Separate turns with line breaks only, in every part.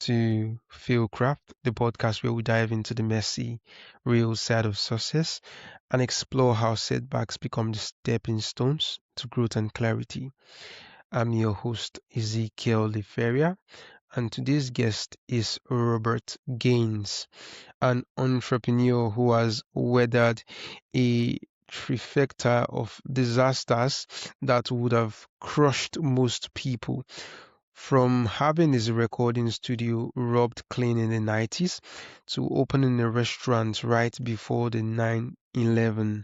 to FailCraft, the podcast where we dive into the messy, real side of success and explore how setbacks become the stepping stones to growth and clarity. I'm your host, Ezekiel Liferia, and today's guest is Robert Gaines, an entrepreneur who has weathered a trifecta of disasters that would have crushed most people, from having his recording studio robbed clean in the 90s to opening a restaurant right before the 9/11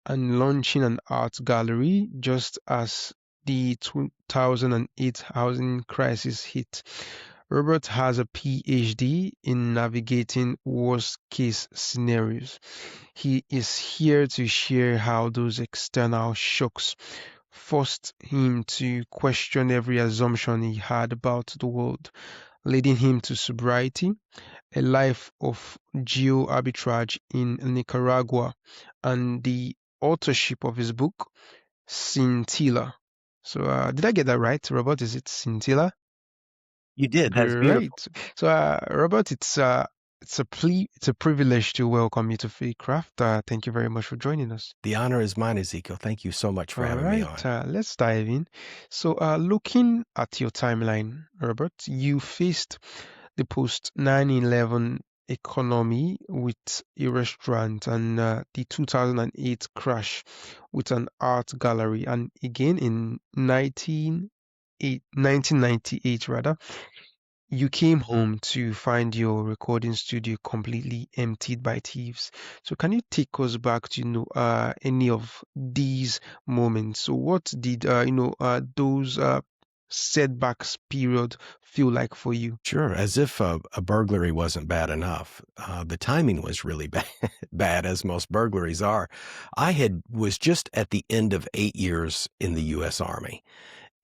and launching an art gallery just as the 2008 housing crisis hit. Robert has a PhD in navigating worst case scenarios. He is here to share how those external shocks forced him to question every assumption he had about the world, leading him to sobriety, a life of geo-arbitrage in Nicaragua, and the authorship of his book, Scintilla. So, did I get that right, Robert? Is it Scintilla?
You did. That's beautiful.
Great. So, Robert, it's a privilege to welcome you to FailCraft. Thank you very much for joining us.
The honor is mine, Ezekiel. Thank you so much for
All
having me
right,
on.
let's dive in. So, looking at your timeline, Robert, you faced the post 9/11 economy with a restaurant and the 2008 crash with an art gallery, and again in 1998 rather, you came home to find your recording studio completely emptied by thieves. So can you take us back to any of these moments? So what did those setbacks period feel like for you?
Sure, as if a burglary wasn't bad enough. The timing was really bad, as most burglaries are. Was just at the end of 8 years in the U.S. Army.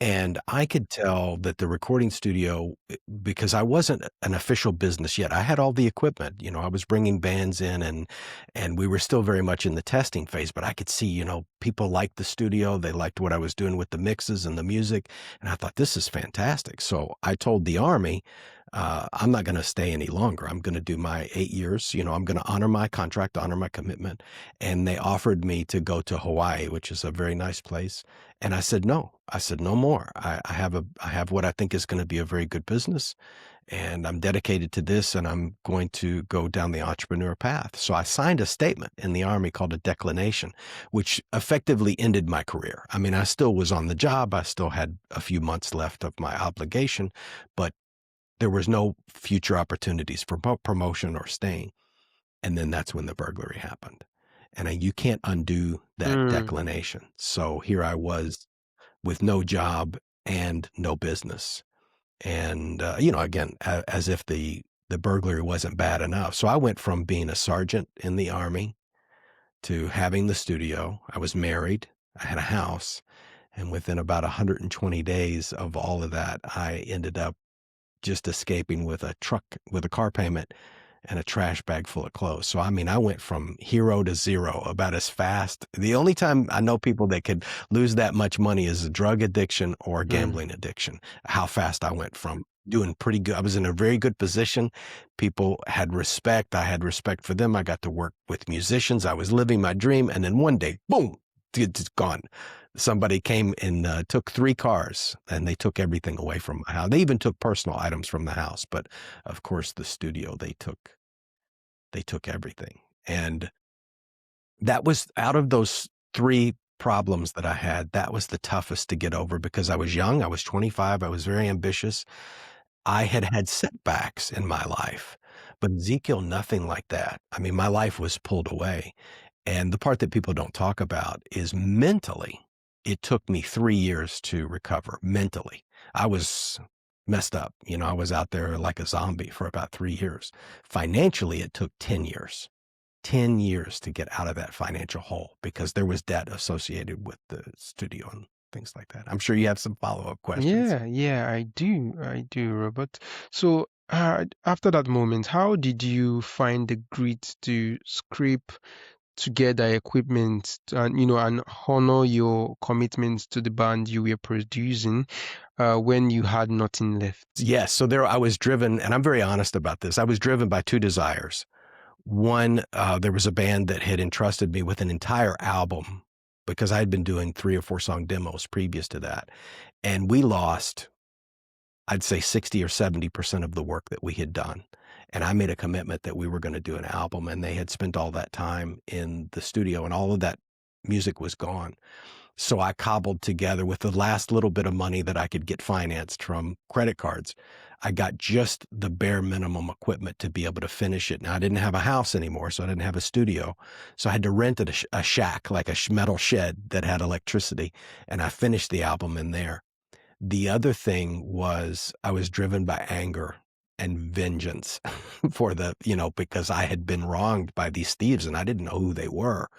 And I could tell that the recording studio, because I wasn't an official business yet, I had all the equipment. I was bringing bands in, and we were still very much in the testing phase. But I could see, people liked the studio. They liked what I was doing with the mixes and the music, and I thought this is fantastic. So I told the Army, I'm not going to stay any longer. I'm going to do my 8 years. I'm going to honor my contract, honor my commitment. And they offered me to go to Hawaii, which is a very nice place. And I said, no. I said, no more. I have what I think is going to be a very good business, and I'm dedicated to this, and I'm going to go down the entrepreneur path. So I signed a statement in the Army called a declination, which effectively ended my career. I mean, I still was on the job. I still had a few months left of my obligation, but there was no future opportunities for promotion or staying. And then that's when the burglary happened. And you can't undo that
Mm,
declination. So here I was with no job and no business. And, again, as if the burglary wasn't bad enough. So I went from being a sergeant in the Army to having the studio. I was married. I had a house. And within about 120 days of all of that, I ended up just escaping with a car payment and a trash bag full of clothes. So, I mean, I went from hero to zero about as fast. The only time I know people that could lose that much money is a drug addiction or
mm.
gambling addiction. How fast I went from doing pretty good. I was in a very good position. People had respect. I had respect for them. I got to work with musicians. I was living my dream. And then one day, boom, it's gone. Somebody came and took 3 cars, and they took everything away from my house. They even took personal items from the house, but of course the studio, they took everything. And that was, out of those 3 problems that I had, that was the toughest to get over because I was young. I was 25. I was very ambitious. I had had setbacks in my life, but Ezekiel, nothing like that. I mean, my life was pulled away. And the part that people don't talk about is mentally, it took me 3 years to recover mentally. I was messed up. I was out there like a zombie for about 3 years. Financially, it took 10 years. 10 years to get out of that financial hole because there was debt associated with the studio and things like that. I'm sure you have some follow-up questions.
Yeah, I do, Robert. So, after that moment, how did you find the grit to scrape together equipment and honor your commitments to the band you were producing? when you had nothing left?
Yes. So there I was driven, and I'm very honest about this. I was driven by two desires. One, there was a band that had entrusted me with an entire album because I had been doing 3 or 4 song demos previous to that. And we lost, I'd say 60 or 70% of the work that we had done. And I made a commitment that we were going to do an album, and they had spent all that time in the studio and all of that music was gone. So I cobbled together with the last little bit of money that I could get financed from credit cards. I got just the bare minimum equipment to be able to finish it. Now I didn't have a house anymore, so I didn't have a studio. So I had to rent a shack, like a metal shed that had electricity. And I finished the album in there. The other thing was I was driven by anger and vengeance for because I had been wronged by these thieves and I didn't know who they were.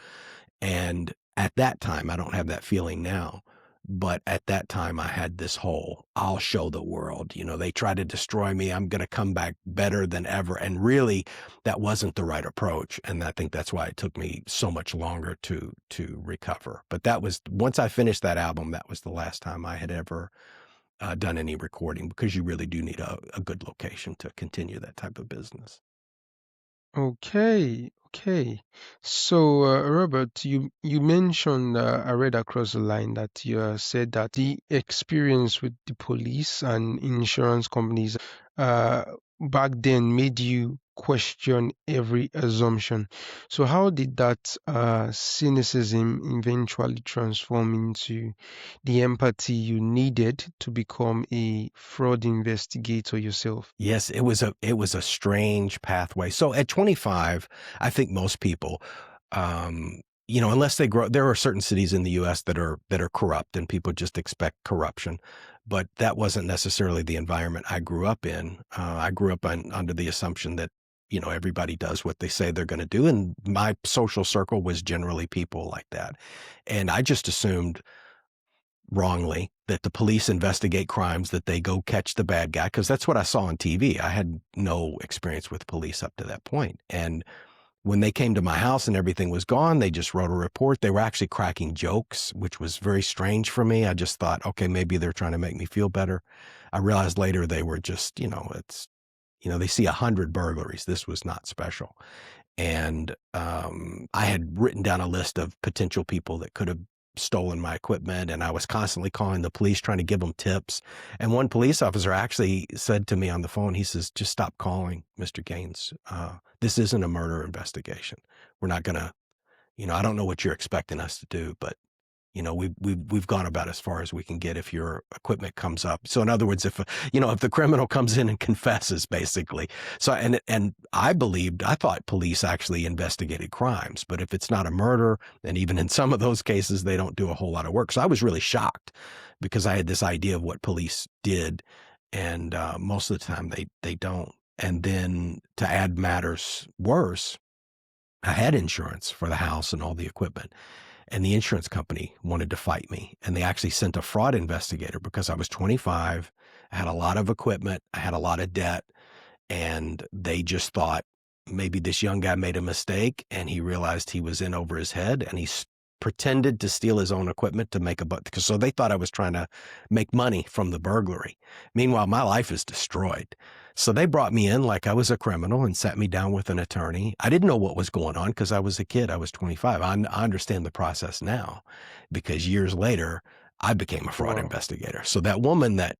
And at that time, I don't have that feeling now, but at that time I had this whole, I'll show the world, they try to destroy me. I'm going to come back better than ever. And really that wasn't the right approach. And I think that's why it took me so much longer to recover. But that was, once I finished that album, that was the last time I had ever done any recording, because you really do need a good location to continue that type of business.
Okay, okay. So, Robert, you mentioned, I read across the line that you said that the experience with the police and insurance companies uh, back then made you question every assumption. So, how did that cynicism eventually transform into the empathy you needed to become a fraud investigator yourself?
Yes, it was a strange pathway. So at 25, I think most people, unless they grow, there are certain cities in the U.S. that are corrupt, and people just expect corruption. But that wasn't necessarily the environment I grew up in. I grew up under the assumption that everybody does what they say they're going to do, and my social circle was generally people like that, and I just assumed wrongly that the police investigate crimes, that they go catch the bad guy, because that's what I saw on TV. I had no experience with police up to that point. And when they came to my house and everything was gone, they just wrote a report. They were actually cracking jokes, which was very strange for me. I just thought, okay, maybe they're trying to make me feel better. I realized later they were just, they see 100 burglaries. This was not special. And I had written down a list of potential people that could have stolen my equipment, and I was constantly calling the police trying to give them tips. And one police officer actually said to me on the phone, he says, "Just stop calling, Mr. Gaines. This isn't a murder investigation. We're not going to, I don't know what you're expecting us to do, but we've gone about as far as we can get if your equipment comes up." So in other words, if the criminal comes in and confesses, basically. So, and I thought police actually investigated crimes, but if it's not a murder, and even in some of those cases, they don't do a whole lot of work. So I was really shocked, because I had this idea of what police did, and most of the time they don't. And then to add matters worse, I had insurance for the house and all the equipment. And the insurance company wanted to fight me. And they actually sent a fraud investigator, because I was 25. I had a lot of equipment. I had a lot of debt. And they just thought maybe this young guy made a mistake, and he realized he was in over his head, and he pretended to steal his own equipment to make so they thought I was trying to make money from the burglary. Meanwhile, my life is destroyed. So they brought me in like I was a criminal and sat me down with an attorney. I didn't know what was going on because I was a kid. I was 25. I understand the process now, because years later, I became a fraud
Wow.
investigator. So that woman that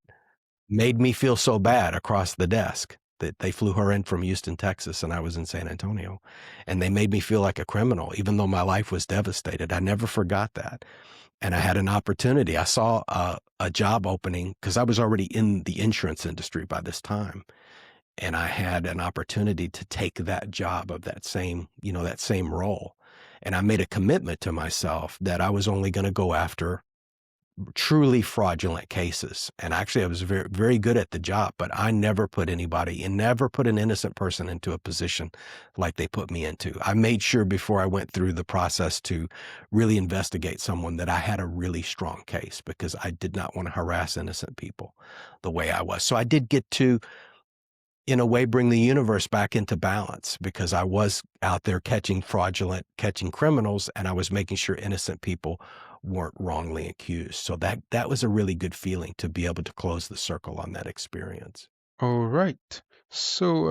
made me feel so bad across the desk, that they flew her in from Houston, Texas, and I was in San Antonio, and they made me feel like a criminal, even though my life was devastated. I never forgot that. And I had an opportunity. I saw a job opening, because I was already in the insurance industry by this time. And I had an opportunity to take that job of that same role. And I made a commitment to myself that I was only going to go after truly fraudulent cases. And actually, I was very, very good at the job, but I never put never put an innocent person into a position like they put me into. I made sure before I went through the process to really investigate someone that I had a really strong case, because I did not want to harass innocent people the way I was. So I did get to, in a way, bring the universe back into balance, because I was out there catching criminals, and I was making sure innocent people weren't wrongly accused. So that was a really good feeling to be able to close the circle on that experience.
All right. So,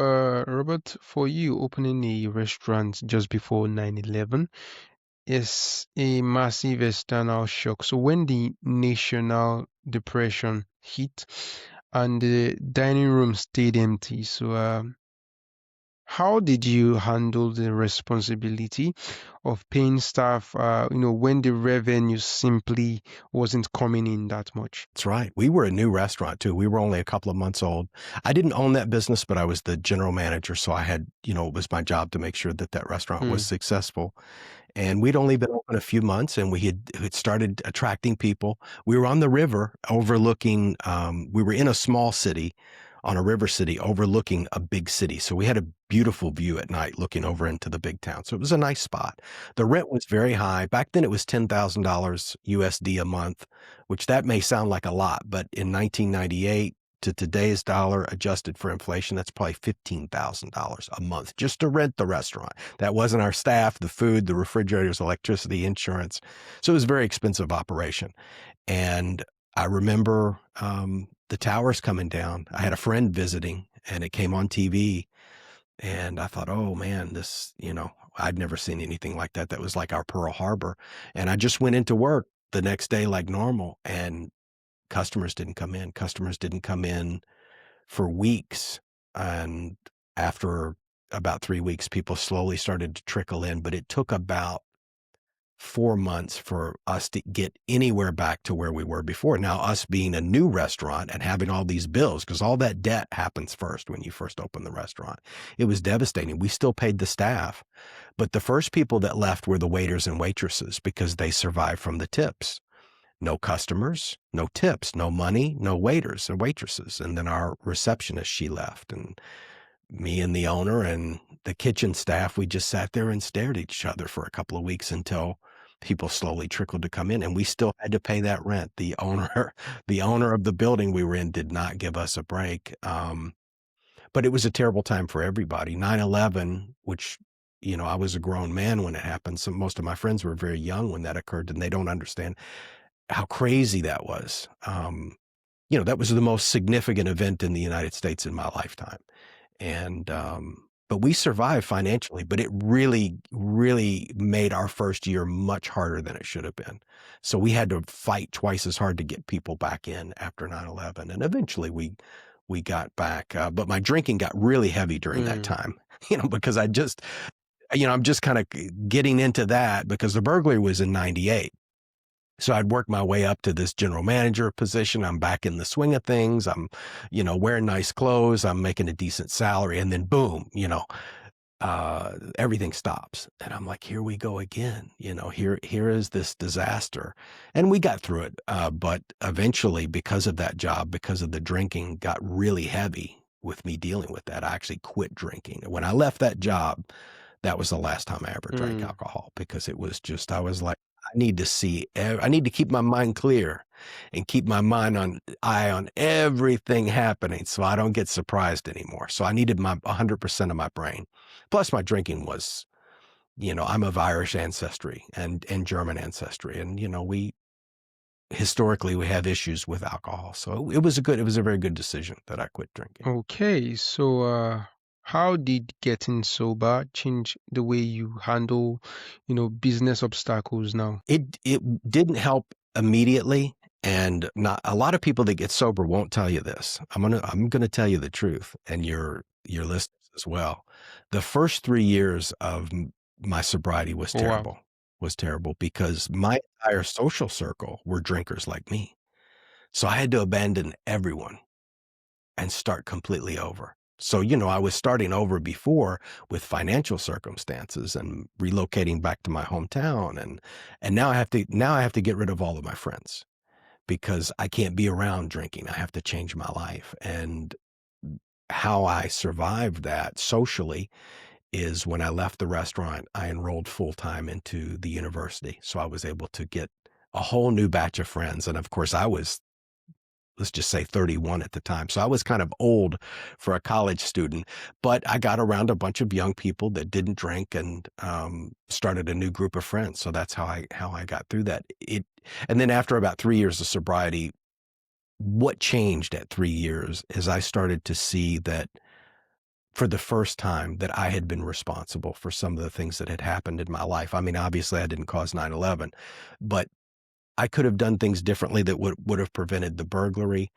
Robert, for you, opening a restaurant just before 9/11 is a massive external shock. So, when the national depression hit and the dining room stayed empty, so how did you handle the responsibility of paying staff, when the revenue simply wasn't coming in that much?
That's right. We were a new restaurant too. We were only a couple of months old. I didn't own that business, but I was the general manager. So I had, it was my job to make sure that that restaurant was
Hmm.
successful. And we'd only been open a few months, and we had started attracting people. We were on the river overlooking, we were in a small city on a river city overlooking a big city. So we had a beautiful view at night looking over into the big town. So it was a nice spot. The rent was very high. Back then it was $10,000 USD a month, which that may sound like a lot, but in 1998, to today's dollar adjusted for inflation, that's probably $15,000 a month just to rent the restaurant. That wasn't our staff, the food, the refrigerators, electricity, insurance. So it was a very expensive operation. And I remember the towers coming down. I had a friend visiting and it came on TV. And I thought, oh man, I'd never seen anything like that. That was like our Pearl Harbor. And I just went into work the next day like normal. And customers didn't come in. Customers didn't come in for weeks. And after about 3 weeks, people slowly started to trickle in, but it took about 4 months for us to get anywhere back to where we were before. Now, us being a new restaurant and having all these bills, because all that debt happens first when you first open the restaurant. It was devastating. We still paid the staff, but the first people that left were the waiters and waitresses because they survived from the tips. No customers, no tips, no money, no waiters and waitresses. And then our receptionist, she left. And me and the owner and the kitchen staff, we just sat there and stared at each other for a couple of weeks until people slowly trickled to come in. And we still had to pay that rent. The owner, the owner of the building we were in did not give us a break. But it was a terrible time for everybody. 9/11, which, I was a grown man when it happened. So most of my friends were very young when that occurred, and they don't understand how crazy that was. That was the most significant event in the United States in my lifetime. And, but we survived financially, but it really, really made our first year much harder than it should have been. So we had to fight twice as hard to get people back in after 9/11. And eventually we got back. But my drinking got really heavy during that time, because I'm just kind of getting into that because the burglary was in 98. So I'd worked my way up to this general manager position. I'm back in the swing of things. I'm, wearing nice clothes. I'm making a decent salary. And then boom, everything stops. And I'm like, here we go again. Here is this disaster. And we got through it. But eventually, because of that job, because of the drinking, got really heavy with me dealing with that. I actually quit drinking. When I left that job, that was the last time I ever drank alcohol because it was just, I was like, I need to keep my mind clear and keep my eye on everything happening so I don't get surprised anymore. So I needed my 100% of my brain. Plus my drinking was, I'm of Irish ancestry and German ancestry. And, historically we have issues with alcohol. So it was a very good decision that I quit drinking.
Okay, so how did getting sober change the way you handle, business obstacles now?
It didn't help immediately, and not a lot of people that get sober won't tell you this. I'm gonna tell you the truth, and your listeners as well. The first 3 years of my sobriety was
Oh, wow.
terrible. Was terrible because my entire social circle were drinkers like me. So I had to abandon everyone and start completely over. So, I was starting over before with financial circumstances and relocating back to my hometown. And now I have to get rid of all of my friends because I can't be around drinking. I have to change my life. And how I survived that socially is when I left the restaurant, I enrolled full time into the university. So I was able to get a whole new batch of friends. And of course I was, let's just say 31 at the time. So I was kind of old for a college student, but I got around a bunch of young people that didn't drink and started a new group of friends. So that's how I got through that. And then after about 3 years of sobriety, what changed at 3 years is I started to see that for the first time that I had been responsible for some of the things that had happened in my life. I mean, obviously I didn't cause 9/11, but I could have done things differently that would have prevented the burglary.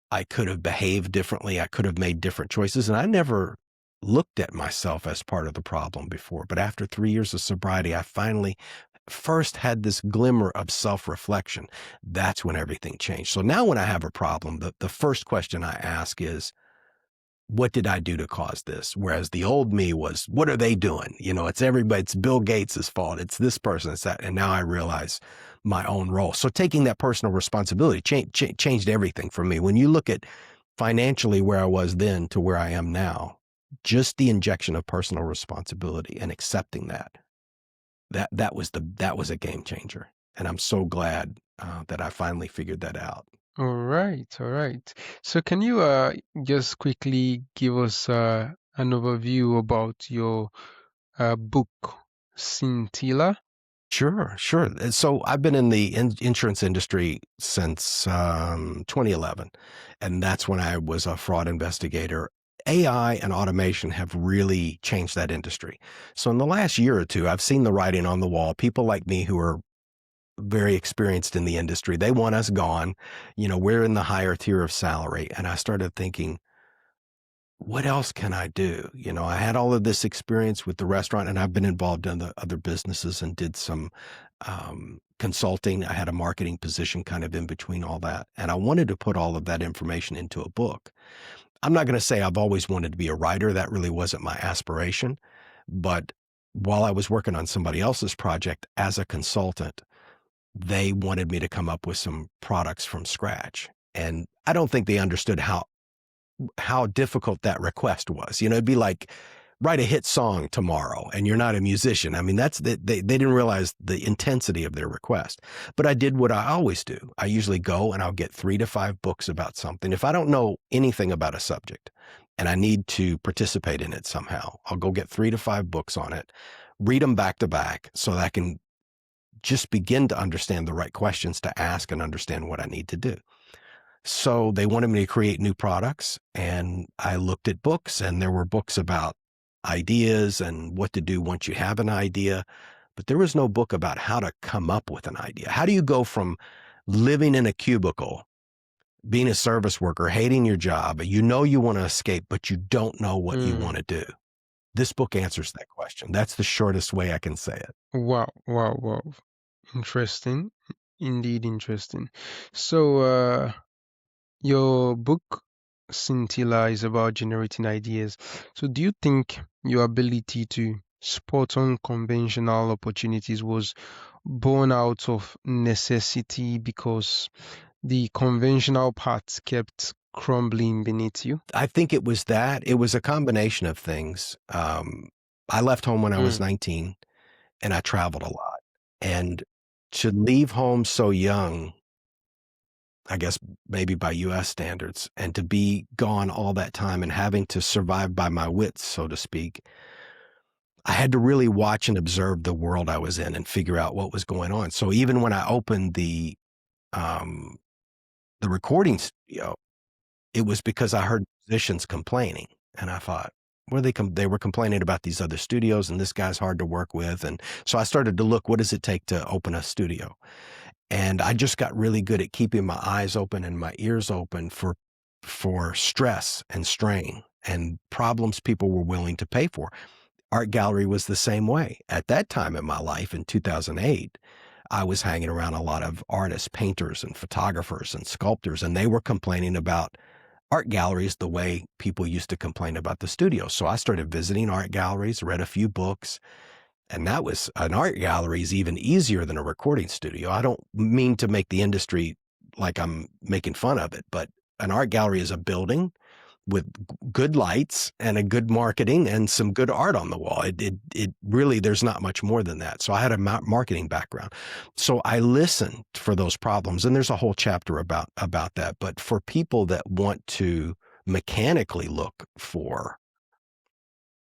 I could have behaved differently. I could have made different choices. And I never looked at myself as part of the problem before. But after 3 years of sobriety, I finally first had this glimmer of self-reflection. That's when everything changed. So now when I have a problem, the first question I ask is, what did I do to cause this? Whereas the old me was, what are they doing? You know, it's everybody, it's Bill Gates' fault. It's this person, it's that. And now I realize my own role. So taking that personal responsibility changed everything for me. When you look at financially where I was then to where I am now, just the injection of personal responsibility and accepting that was a game changer. And I'm so glad that I finally figured that out.
All right, all right. So can you just quickly give us an overview about your book, Scintilla?
Sure, sure. So I've been in the insurance industry since 2011, and that's when I was a fraud investigator. AI and automation have really changed that industry. So in the last year or two, I've seen the writing on the wall. People like me who are very experienced in the industry, they want us gone. You know, we're in the higher tier of salary. And I started thinking, what else can I do? You know, I had all of this experience with the restaurant, and I've been involved in the other businesses and did some consulting. I had a marketing position kind of in between all that. And I wanted to put all of that information into a book. I'm not going to say I've always wanted to be a writer. That really wasn't my aspiration. But while I was working on somebody else's project as a consultant, they wanted me to come up with some products from scratch. And I don't think they understood how difficult that request was. You know, it'd be like, write a hit song tomorrow and you're not a musician. I mean, they didn't realize the intensity of their request. But I did what I always do. I usually go and I'll get 3 to 5 books about something. If I don't know anything about a subject and I need to participate in it somehow, I'll go get 3 to 5 books on it, read them back to back so that I can just begin to understand the right questions to ask and understand what I need to do. So they wanted me to create new products, and I looked at books, and there were books about ideas and what to do once you have an idea, but there was no book about how to come up with an idea. How do you go from living in a cubicle, being a service worker, hating your job, you know you want to escape, but you don't know what you want to do? This book answers that question. That's the shortest way I can say it.
Wow, wow, wow. Interesting. Indeed interesting. So, your book, Scintilla, is about generating ideas. So, do you think your ability to spot unconventional opportunities was born out of necessity because the conventional paths kept crumbling beneath you?
I think it was that. It was a combination of things. I left home when I was 19, and I traveled a lot. And to leave home so young, I guess maybe by US standards, and to be gone all that time and having to survive by my wits, so to speak, I had to really watch and observe the world I was in and figure out what was going on. So even when I opened the recording studio, it was because I heard musicians complaining, and I thought, well, they were complaining about these other studios, and this guy's hard to work with. And so I started to look, what does it take to open a studio? And I just got really good at keeping my eyes open and my ears open for stress and strain and problems people were willing to pay for. Art gallery was the same way. At that time in my life, in 2008, I was hanging around a lot of artists, painters, and photographers and sculptors, and they were complaining about art galleries the way people used to complain about the studio. So I started visiting art galleries, read a few books, and that was, an art gallery is even easier than a recording studio. I don't mean to make the industry like I'm making fun of it, but an art gallery is a building with good lights and a good marketing and some good art on the wall. It really, there's not much more than that. So I had a marketing background. So I listened for those problems, and there's a whole chapter about that. But for people that want to mechanically look for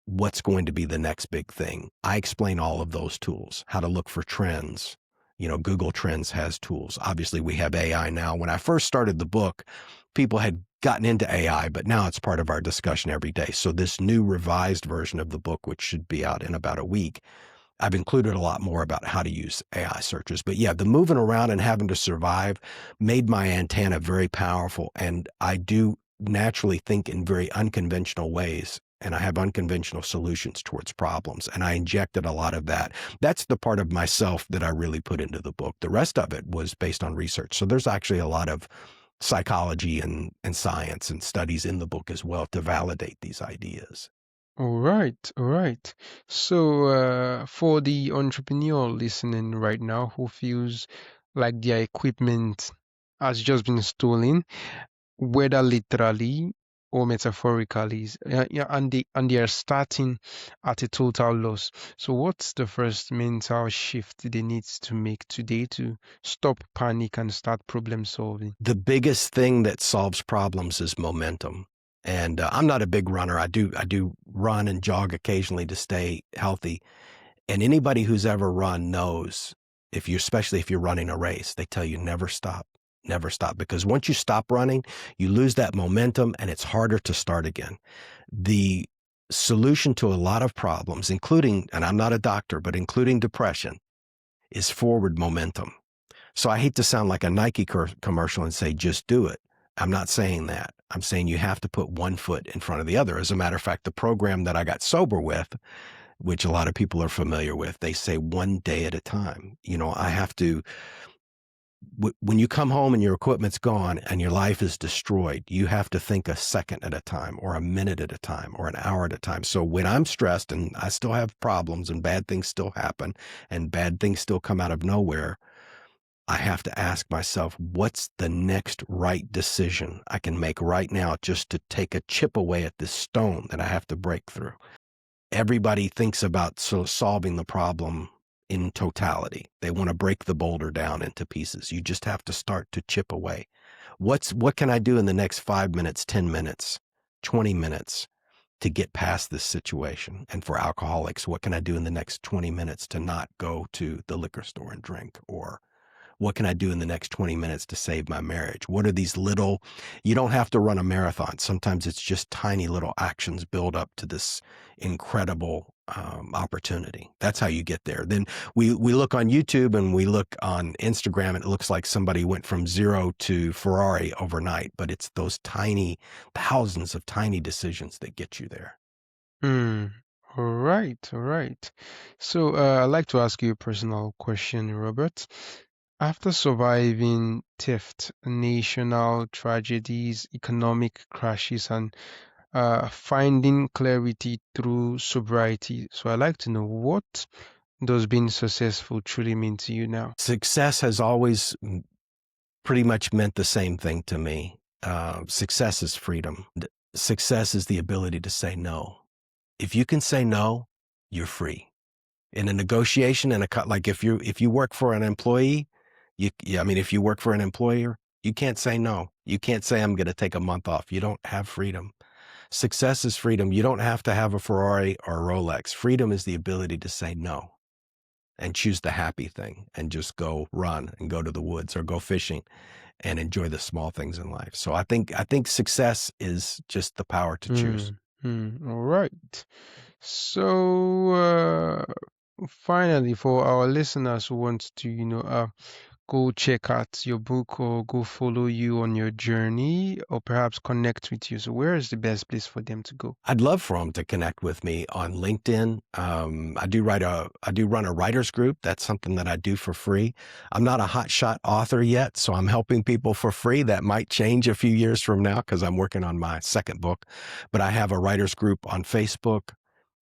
what's going to be the next big thing, I explain all of those tools, how to look for trends, Google Trends has tools. Obviously, we have AI now. When I first started the book, people had gotten into AI, but now it's part of our discussion every day. So this new revised version of the book, which should be out in about a week, I've included a lot more about how to use AI searches. But yeah, the moving around and having to survive made my antenna very powerful. And I do naturally think in very unconventional ways. And I have unconventional solutions towards problems. And I injected a lot of that. That's the part of myself that I really put into the book. The rest of it was based on research. So there's actually a lot of psychology and science and studies in the book as well to validate these ideas.
All right, all right. So, for the entrepreneur listening right now who feels like their equipment has just been stolen, whether literally or metaphorically, yeah, and they are starting at a total loss. So, what's the first mental shift they need to make today to stop panic and start problem solving?
The biggest thing that solves problems is momentum. And I'm not a big runner. I do run and jog occasionally to stay healthy. And anybody who's ever run knows especially if you're running a race, they tell you never stop. Because once you stop running, you lose that momentum and it's harder to start again. The solution to a lot of problems, including, and I'm not a doctor, but including depression, is forward momentum. So I hate to sound like a Nike commercial and say, just do it. I'm not saying that. I'm saying you have to put one foot in front of the other. As a matter of fact, the program that I got sober with, which a lot of people are familiar with, they say one day at a time. I have to, when you come home and your equipment's gone and your life is destroyed, you have to think a second at a time or a minute at a time or an hour at a time. So when I'm stressed and I still have problems and bad things still happen and bad things still come out of nowhere, I have to ask myself, what's the next right decision I can make right now just to take a chip away at this stone that I have to break through? Everybody thinks about solving the problem in totality. They want to break the boulder down into pieces. You just have to start to chip away. What can I do in the next 5 minutes, 10 minutes, 20 minutes to get past this situation? And for alcoholics, what can I do in the next 20 minutes to not go to the liquor store and drink? Or what can I do in the next 20 minutes to save my marriage? What are these little, you don't have to run a marathon. Sometimes it's just tiny little actions build up to this incredible opportunity. That's how you get there. Then we look on YouTube and we look on Instagram and it looks like somebody went from zero to Ferrari overnight, but it's those tiny, thousands of tiny decisions that get you there.
Hmm. All right, all right. So, I'd like to ask you a personal question, Robert. After surviving theft, national tragedies, economic crashes, and finding clarity through sobriety, so I'd like to know, what does being successful truly mean to you now?
Success has always pretty much meant the same thing to me. Success is freedom. Success is the ability to say no. If you can say no, you're free. In a negotiation, like if you work for an employee, if you work for an employer, you can't say no. You can't say I'm going to take a month off. You don't have freedom. Success is freedom. You don't have to have a Ferrari or a Rolex. Freedom is the ability to say no and choose the happy thing and just go run and go to the woods or go fishing and enjoy the small things in life. So I think success is just the power to choose.
All right. So, finally, for our listeners who want to, go check out your book or go follow you on your journey or perhaps connect with you. So where is the best place for them to go?
I'd love for them to connect with me on LinkedIn. I do run a writers group. That's something that I do for free. I'm not a hotshot author yet, so I'm helping people for free. That might change a few years from now because I'm working on my second book. But I have a writers group on Facebook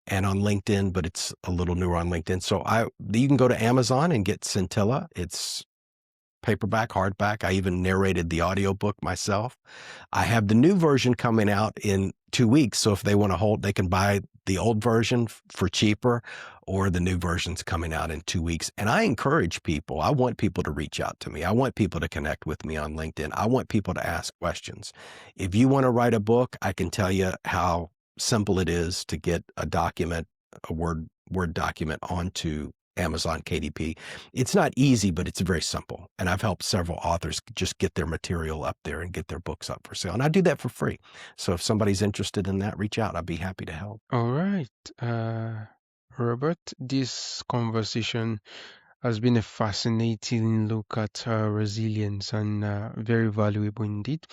and on LinkedIn, but it's a little newer on LinkedIn. So you can go to Amazon and get Scintilla. It's paperback, hardback. I even narrated the audiobook myself. I have the new version coming out in 2 weeks. So if they want to hold, they can buy the old version for cheaper, or the new version's coming out in 2 weeks. And I encourage people, I want people to reach out to me. I want people to connect with me on LinkedIn. I want people to ask questions. If you want to write a book, I can tell you how simple it is to get a document, a Word document onto Amazon KDP. It's not easy, but it's very simple. And I've helped several authors just get their material up there and get their books up for sale. And I do that for free. So if somebody's interested in that, reach out. I'd be happy to help.
All right, Robert, this conversation has been a fascinating look at resilience and very valuable indeed.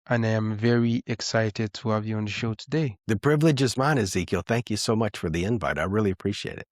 And I am very excited to have you on the show today.
The privilege is mine, Ezekiel. Thank you so much for the invite. I really appreciate it.